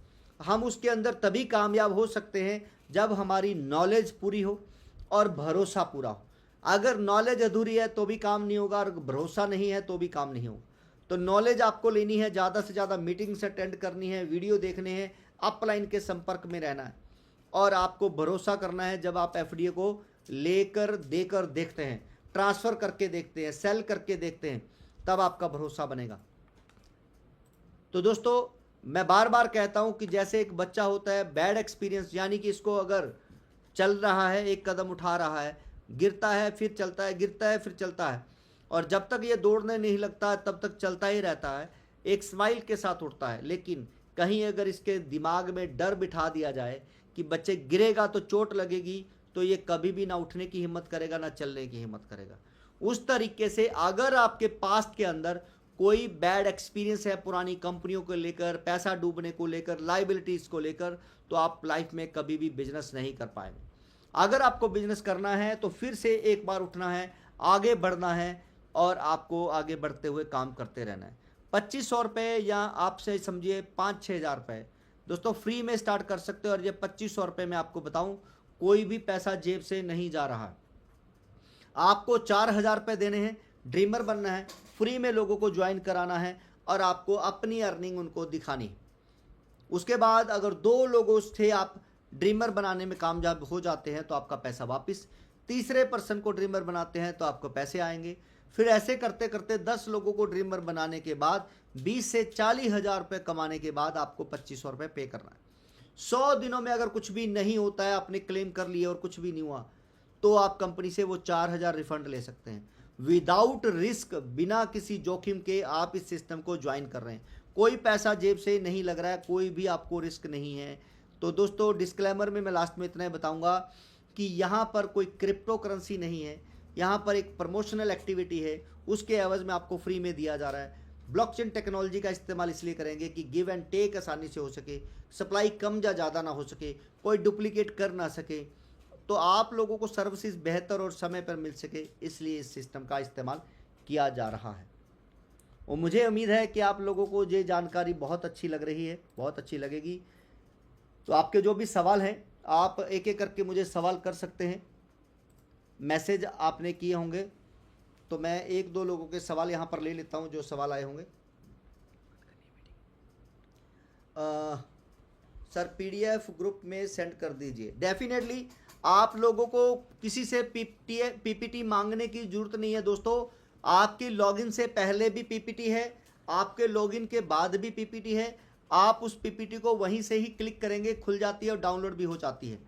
हम उसके अंदर तभी कामयाब हो सकते हैं जब हमारी नॉलेज पूरी हो और भरोसा पूरा हो। अगर नॉलेज अधूरी है तो भी काम नहीं होगा, और भरोसा नहीं है तो भी काम नहीं होगा। तो नॉलेज आपको लेनी है, ज़्यादा से ज़्यादा मीटिंग्स अटेंड करनी है, वीडियो देखने हैं, अपलाइन के संपर्क में रहना है, और आपको भरोसा करना है। जब आप एफडीए को लेकर देकर देखते हैं, ट्रांसफ़र करके देखते हैं, सेल करके देखते हैं, तब आपका भरोसा बनेगा। तो दोस्तों, मैं बार बार कहता हूं कि जैसे एक बच्चा होता है, बैड एक्सपीरियंस, यानी कि इसको अगर चल रहा है, एक कदम उठा रहा है, गिरता है फिर चलता है, गिरता है फिर चलता है, और जब तक ये दौड़ने नहीं लगता है तब तक चलता ही रहता है, एक स्माइल के साथ उठता है। लेकिन कहीं अगर इसके दिमाग में डर बिठा दिया जाए कि बच्चे गिरेगा तो चोट लगेगी, तो ये कभी भी ना उठने की हिम्मत करेगा, ना चलने की हिम्मत करेगा। उस तरीके से अगर आपके पास्ट के अंदर कोई बैड एक्सपीरियंस है पुरानी कंपनियों को लेकर, पैसा डूबने को लेकर, लाइबिलिटीज़ को लेकर, तो आप लाइफ में कभी भी बिजनेस नहीं कर पाएंगे। अगर आपको बिजनेस करना है तो फिर से एक बार उठना है, आगे बढ़ना है, और आपको आगे बढ़ते हुए काम करते रहना है। 2500 रुपये, या आपसे समझिए 5-6 हज़ार रुपये दोस्तों फ्री में स्टार्ट कर सकते हो। और ये 2500 रुपये में आपको बताऊं, कोई भी पैसा जेब से नहीं जा रहा। आपको 4,000 रुपये देने हैं, ड्रीमर बनना है, फ्री में लोगों को ज्वाइन कराना है, और आपको अपनी अर्निंग उनको दिखानी है। उसके बाद अगर 2 लोगों से आप ड्रीमर बनाने में कामयाब हो जाते हैं तो आपका पैसा वापस, तीसरे पर्सन को ड्रीमर बनाते हैं तो आपको पैसे आएंगे। फिर ऐसे करते करते 10 लोगों को ड्रीमर बनाने के बाद 20 से 40 हज़ार रुपये कमाने के बाद आपको 2500 रुपये पे करना है। 100 दिनों में अगर कुछ भी नहीं होता है, आपने क्लेम कर लिया और कुछ भी नहीं हुआ, तो आप कंपनी से वो 4,000 रिफंड ले सकते हैं विदाउट रिस्क, बिना किसी जोखिम के। आप इस सिस्टम को ज्वाइन कर रहे हैं, कोई पैसा जेब से नहीं लग रहा है, कोई भी आपको रिस्क नहीं है। तो दोस्तों, डिस्क्लेमर में मैं लास्ट में इतना ही बताऊंगा कि यहाँ पर कोई क्रिप्टो करेंसी नहीं है, यहाँ पर एक प्रमोशनल एक्टिविटी है, उसके एवज में आपको फ्री में दिया जा रहा है। ब्लॉकचेन टेक्नोलॉजी का इस्तेमाल इसलिए करेंगे कि गिव एंड टेक आसानी से हो सके, सप्लाई कम या ज़्यादा ना हो सके, कोई डुप्लीकेट कर ना सके, तो आप लोगों को सर्विसेज बेहतर और समय पर मिल सके, इसलिए इस सिस्टम का इस्तेमाल किया जा रहा है। और मुझे उम्मीद है कि आप लोगों को ये जानकारी बहुत अच्छी लग रही है, बहुत अच्छी लगेगी। तो आपके जो भी सवाल हैं, आप एक एक करके मुझे सवाल कर सकते हैं। मैसेज आपने किए होंगे तो मैं 1-2 लोगों के सवाल यहाँ पर ले लेता हूँ जो सवाल आए होंगे। सर पीडीएफ ग्रुप में सेंड कर दीजिए। डेफिनेटली आप लोगों को किसी से पीपीटी मांगने की ज़रूरत नहीं है दोस्तों। आपकी लॉगिन से पहले भी पीपीटी है, आपके लॉगिन के बाद भी पीपीटी है। आप उस पीपीटी को वहीं से ही क्लिक करेंगे, खुल जाती है और डाउनलोड भी हो जाती है।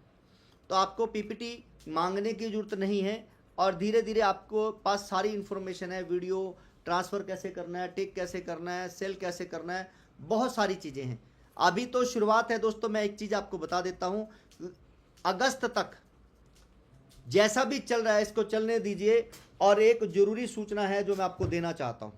तो आपको पीपीटी मांगने की ज़रूरत नहीं है, और धीरे धीरे आपको पास सारी इन्फॉर्मेशन है। वीडियो ट्रांसफ़र कैसे करना है, टिक कैसे करना है, सेल कैसे करना है, बहुत सारी चीज़ें हैं। अभी तो शुरुआत है दोस्तों। मैं एक चीज़ आपको बता देता हूँ, अगस्त तक जैसा भी चल रहा है इसको चलने दीजिए। और एक ज़रूरी सूचना है जो मैं आपको देना चाहता हूँ,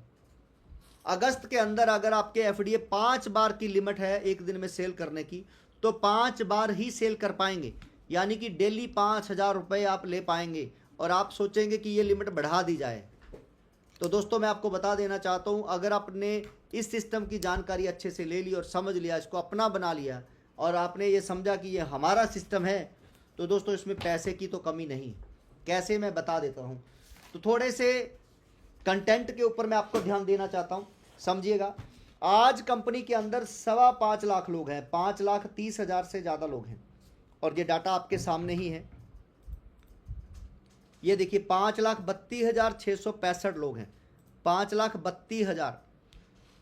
अगस्त के अंदर अगर आपके एफडीए 5 बार की लिमिट है एक दिन में सेल करने की, तो 5 बार ही सेल कर पाएंगे, यानी कि डेली 5,000 रुपये आप ले पाएंगे। और आप सोचेंगे कि ये लिमिट बढ़ा दी जाए, तो दोस्तों मैं आपको बता देना चाहता हूँ, अगर आपने इस सिस्टम की जानकारी अच्छे से ले ली और समझ लिया, इसको अपना बना लिया, और आपने ये समझा कि ये हमारा सिस्टम है, तो दोस्तों इसमें पैसे की तो कमी नहीं। कैसे, मैं बता देता हूँ। तो थोड़े से कंटेंट के ऊपर मैं आपको ध्यान देना चाहता हूँ, समझिएगा। आज कंपनी के अंदर 5.25 लाख लोग हैं, 5,30,000 से ज़्यादा लोग हैं, और ये डाटा आपके सामने ही है। ये देखिए 5,32,665 लोग हैं, 5,32,000।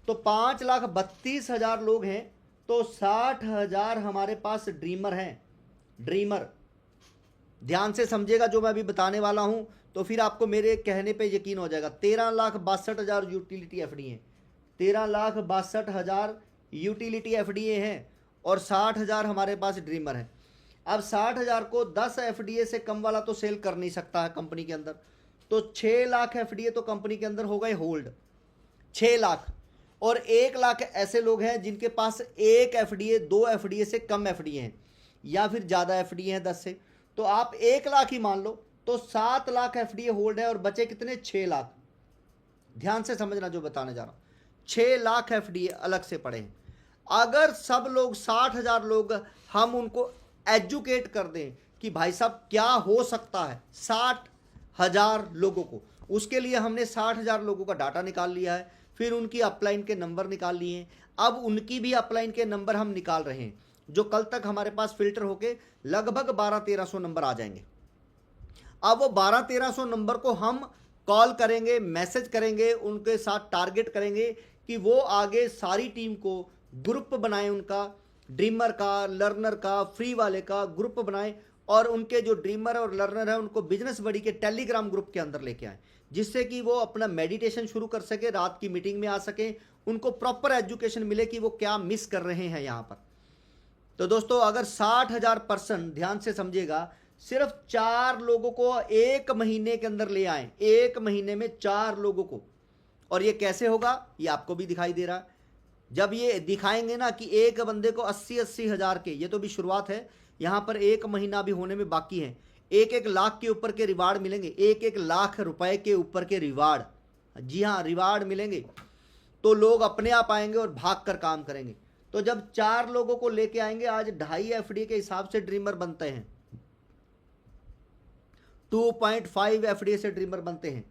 तो 5,32,000 लोग हैं, तो 60,000 हमारे पास ड्रीमर हैं। ड्रीमर, ध्यान से समझिएगा जो मैं अभी बताने वाला हूं, तो फिर आपको मेरे कहने पे यकीन हो जाएगा। 13,62,000 यूटिलिटी एफडी हैं, 13,62,000 यूटिलिटी एफडीए हैं, और 60,000 हमारे पास ड्रीमर हैं। अब 60,000 को 10 एफडीए से कम वाला तो सेल कर नहीं सकता है कंपनी के अंदर, तो 6 लाख एफडीए तो कंपनी के अंदर हो गए होल्ड, 6 लाख। और 1 लाख ऐसे लोग हैं जिनके पास 1 एफडीए, 2 एफडीए से कम एफडीए हैं, या फिर ज़्यादा एफडीए हैं 10 से। तो आप 1 लाख ही मान लो, तो 7 लाख एफडीए होल्ड है, और बचे कितने, 6 लाख। ध्यान से समझना जो बताने जा रहा हूं, 6 लाख एफडीए अलग से पड़े हैं। अगर सब लोग 60,000 लोग हम उनको एजुकेट कर दें कि भाई साहब क्या हो सकता है 60,000 लोगों को, उसके लिए हमने 60,000 लोगों का डाटा निकाल लिया है, फिर उनकी अपलाइन के नंबर निकाल लिए हैं। अब उनकी भी अपलाइन के नंबर हम निकाल रहे हैं, जो कल तक हमारे पास फिल्टर होके लगभग 1200-1300 नंबर आ जाएंगे। अब वो 1200-1300 नंबर को हम कॉल करेंगे, मैसेज करेंगे, उनके साथ टारगेट करेंगे कि वो आगे सारी टीम को ग्रुप बनाएं, उनका ड्रीमर का, लर्नर का, फ्री वाले का ग्रुप बनाएं, और उनके जो ड्रीमर और लर्नर है उनको बिजनेस बडी के टेलीग्राम ग्रुप के अंदर लेके आएं, जिससे कि वो अपना मेडिटेशन शुरू कर सके, रात की मीटिंग में आ सकें, उनको प्रॉपर एजुकेशन मिले कि वो क्या मिस कर रहे हैं यहाँ पर। तो दोस्तों अगर 60,000 पर्सन, ध्यान से समझिएगा, सिर्फ 4 लोगों को 1 महीने के अंदर ले आए, 1 महीने में 4 लोगों को, और ये कैसे होगा ये आपको भी दिखाई दे रहा है। जब ये दिखाएंगे ना कि एक बंदे को 80-80 हज़ार के, ये तो भी शुरुआत है, यहाँ पर 1 महीना भी होने में बाकी है, 1-1 लाख के ऊपर के रिवार्ड मिलेंगे, 1-1 लाख रुपए के ऊपर के रिवार्ड, जी हाँ रिवार्ड मिलेंगे। तो लोग अपने आप आएंगे और भाग कर काम करेंगे। तो जब 4 लोगों को लेके आएंगे, आज 2.5 एफडी के हिसाब से ड्रीमर बनते हैं, 2.5 एफडी से ड्रीमर बनते हैं,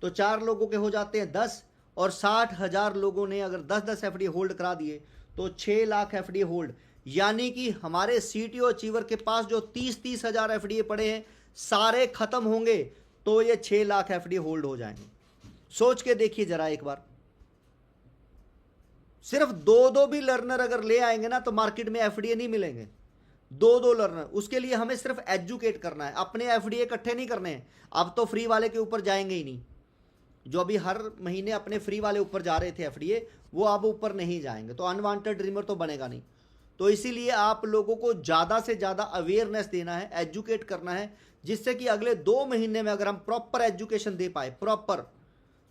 तो 4 लोगों के हो जाते हैं 10, और 60,000 लोगों ने अगर 10-10 एफडी होल्ड करा दिए तो 6 लाख एफडी होल्ड, यानी कि हमारे सीटीओ अचीवर के पास जो 30-30 हज़ार एफडी पड़े हैं सारे खत्म होंगे, तो ये 6 लाख एफडी होल्ड हो जाएंगे। सोच के देखिए जरा एक बार, सिर्फ 2-2 भी लर्नर अगर ले आएंगे ना तो मार्केट में एफडीए नहीं मिलेंगे, 2-2 लर्नर। उसके लिए हमें सिर्फ एजुकेट करना है, अपने एफडीए इकट्ठे नहीं करने हैं। अब तो फ्री वाले के ऊपर जाएंगे ही नहीं, जो अभी हर महीने अपने फ्री वाले ऊपर जा रहे थे एफडीए, वो अब ऊपर नहीं जाएंगे, तो अनवांटेड ड्रीमर तो बनेगा नहीं। तो इसीलिए आप लोगों को ज़्यादा से ज़्यादा अवेयरनेस देना है, एजुकेट करना है, जिससे कि अगले 2 महीने में अगर हम प्रॉपर एजुकेशन दे पाए, प्रॉपर,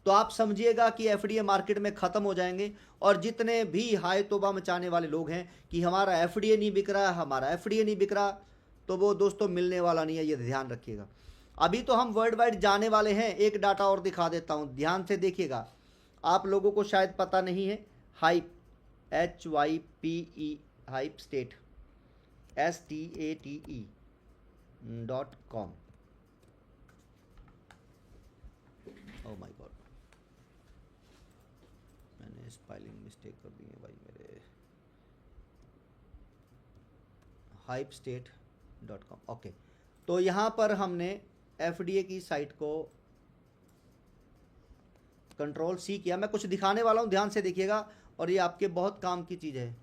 तो आप समझिएगा कि एफडीए मार्केट में ख़त्म हो जाएंगे। और जितने भी हाय तौबा मचाने वाले लोग हैं कि हमारा एफडीए नहीं बिक रहा, हमारा एफडीए नहीं बिक रहा, तो वो दोस्तों मिलने वाला नहीं है, ये ध्यान रखिएगा। अभी तो हम वर्ल्ड वाइड जाने वाले हैं। एक डाटा और दिखा देता हूं, ध्यान से देखिएगा, आप लोगों को शायद पता नहीं है, hype, HYPE, hype state, STATE.com। Oh my God, मैंने स्पेलिंग मिस्टेक कर दी है भाई मेरे, hypestate.com। ओके, तो यहाँ पर हमने एफडीए की साइट को कंट्रोल C किया। मैं कुछ दिखाने वाला हूँ, ध्यान से देखिएगा, और ये आपके बहुत काम की चीज़ है।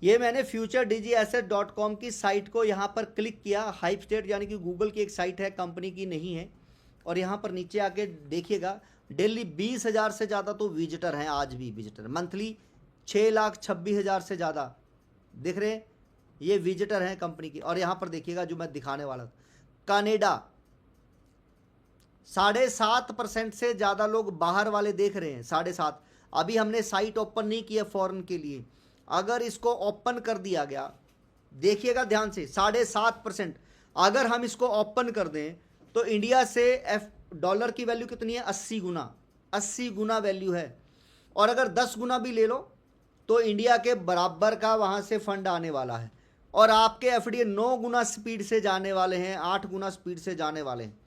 ये मैंने futureDigiAsset.com की साइट को यहाँ पर क्लिक किया। हाइप स्टेट यानी कि गूगल की एक साइट है, कंपनी की नहीं है। और यहाँ पर नीचे आके देखिएगा, डेली 20,000 से ज़्यादा तो विजिटर हैं, आज भी विजिटर, मंथली 6,26,000 से ज़्यादा दिख रहे हैं, ये विजिटर हैं कंपनी की। और यहाँ पर देखिएगा जो मैं दिखाने वाला था, कनाडा 7.5% से ज़्यादा लोग बाहर वाले देख रहे हैं, 7.5। अभी हमने साइट ओपन नहीं किया फॉरेन के लिए, अगर इसको ओपन कर दिया गया, देखिएगा ध्यान से, 7.5%। अगर हम इसको ओपन कर दें तो इंडिया से डॉलर की वैल्यू कितनी है, 80 गुना, 80 गुना वैल्यू है। और अगर 10 गुना भी ले लो तो इंडिया के बराबर का वहां से फंड आने वाला है। और आपके एफडीए 9 गुना स्पीड से जाने वाले हैं, 8 गुना स्पीड से जाने वाले हैं।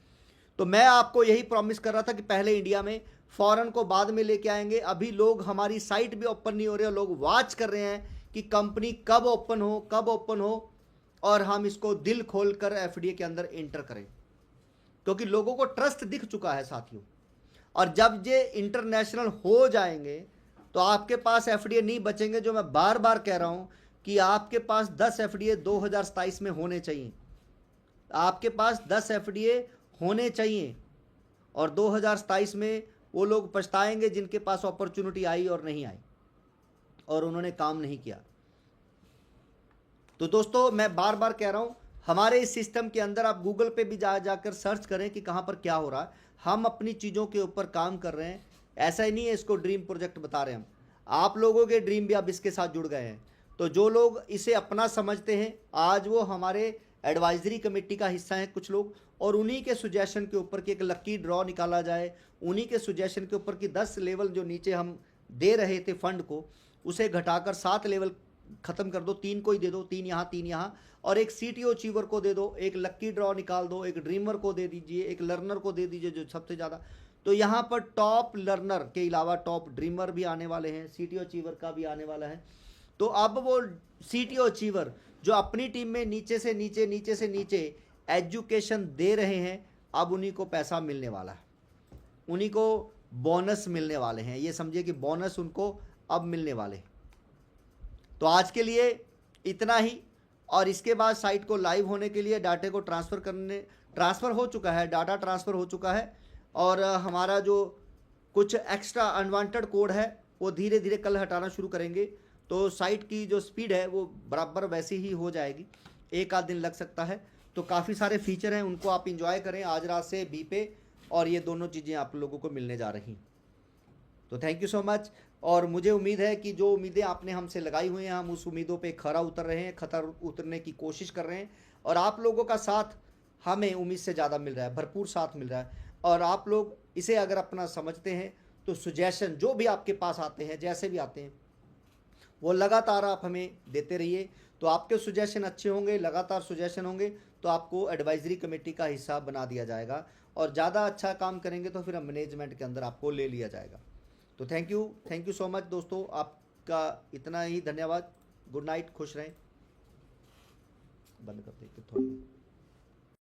तो मैं आपको यही प्रॉमिस कर रहा था कि पहले इंडिया में, फॉरेन को बाद में लेके आएंगे। अभी लोग, हमारी साइट भी ओपन नहीं हो रही है, लोग वॉच कर रहे हैं कि कंपनी कब ओपन हो, कब ओपन हो, और हम इसको दिल खोलकर एफडीए के अंदर एंटर करें, क्योंकि लोगों को ट्रस्ट दिख चुका है साथियों। और जब ये इंटरनेशनल हो जाएंगे तो आपके पास एफडीए नहीं बचेंगे। जो मैं बार बार कह रहा हूं कि आपके पास 10 एफडीए 2027 में होने चाहिए, आपके पास 10 एफडीए होने चाहिए। और 2027 में वो लोग पछताएंगे जिनके पास अपॉर्चुनिटी आई और नहीं आई और उन्होंने काम नहीं किया। तो दोस्तों मैं बार बार कह रहा हूं, हमारे इस सिस्टम के अंदर आप गूगल पे भी जाकर सर्च करें कि कहां पर क्या हो रहा है। हम अपनी चीज़ों के ऊपर काम कर रहे हैं। ऐसा ही नहीं है इसको ड्रीम प्रोजेक्ट बता रहे हैं हम, आप लोगों के ड्रीम भी अब इसके साथ जुड़ गए हैं। तो जो लोग इसे अपना समझते हैं, आज वो हमारे एडवाइजरी कमेटी का हिस्सा हैं कुछ लोग, और उन्हीं के सुजेशन के ऊपर कि एक लक्की ड्रॉ निकाला जाए, उन्हीं के सुजेशन के ऊपर कि 10 लेवल जो नीचे हम दे रहे थे फंड को, उसे घटाकर 7 लेवल ख़त्म कर दो, 3 को ही दे दो, 3 यहाँ 3 यहाँ, और एक सीटीओ अचीवर को दे दो, एक लक्की ड्रॉ निकाल दो, एक ड्रीमर को दे दीजिए, एक लर्नर को दे दीजिए जो सबसे ज़्यादा। तो यहाँ पर टॉप लर्नर के अलावा टॉप ड्रीमर भी आने वाले हैं, सीटीओ अचीवर का भी आने वाला है। तो अब वो सीटीओ अचीवर जो अपनी टीम में नीचे से नीचे एजुकेशन दे रहे हैं, अब उन्हीं को पैसा मिलने वाला है, उन्हीं को बोनस मिलने वाले हैं। ये समझिए कि बोनस उनको अब मिलने वाले हैं। तो आज के लिए इतना ही। और इसके बाद साइट को लाइव होने के लिए डाटे को ट्रांसफ़र हो चुका है, डाटा ट्रांसफ़र हो चुका है। और हमारा जो कुछ एक्स्ट्रा अनवांटेड कोड है वो धीरे धीरे कल हटाना शुरू करेंगे। तो साइट की जो स्पीड है वो बराबर वैसी ही हो जाएगी, एक आध दिन लग सकता है। तो काफ़ी सारे फीचर हैं, उनको आप इंजॉय करें आज रात से बी पे, और ये दोनों चीज़ें आप लोगों को मिलने जा रही। तो थैंक यू सो मच। और मुझे उम्मीद है कि जो उम्मीदें आपने हमसे लगाई हुई हैं, हम उस उम्मीदों पे खरा उतर रहे हैं, खतर उतरने की कोशिश कर रहे हैं। और आप लोगों का साथ हमें उम्मीद से ज़्यादा मिल रहा है, भरपूर साथ मिल रहा है। और आप लोग इसे अगर अपना समझते हैं तो सुजेशन जो भी आपके पास आते हैं, जैसे भी आते हैं, वो लगातार आप हमें देते रहिए। तो आपके सुजेशन अच्छे होंगे, लगातार सुजेशन होंगे, तो आपको एडवाइजरी कमेटी का हिस्सा बना दिया जाएगा। और ज़्यादा अच्छा काम करेंगे तो फिर मैनेजमेंट के अंदर आपको ले लिया जाएगा। तो थैंक यू सो मच दोस्तों, आपका इतना ही धन्यवाद। गुड नाइट, खुश रहें। बंद करते थोड़ी।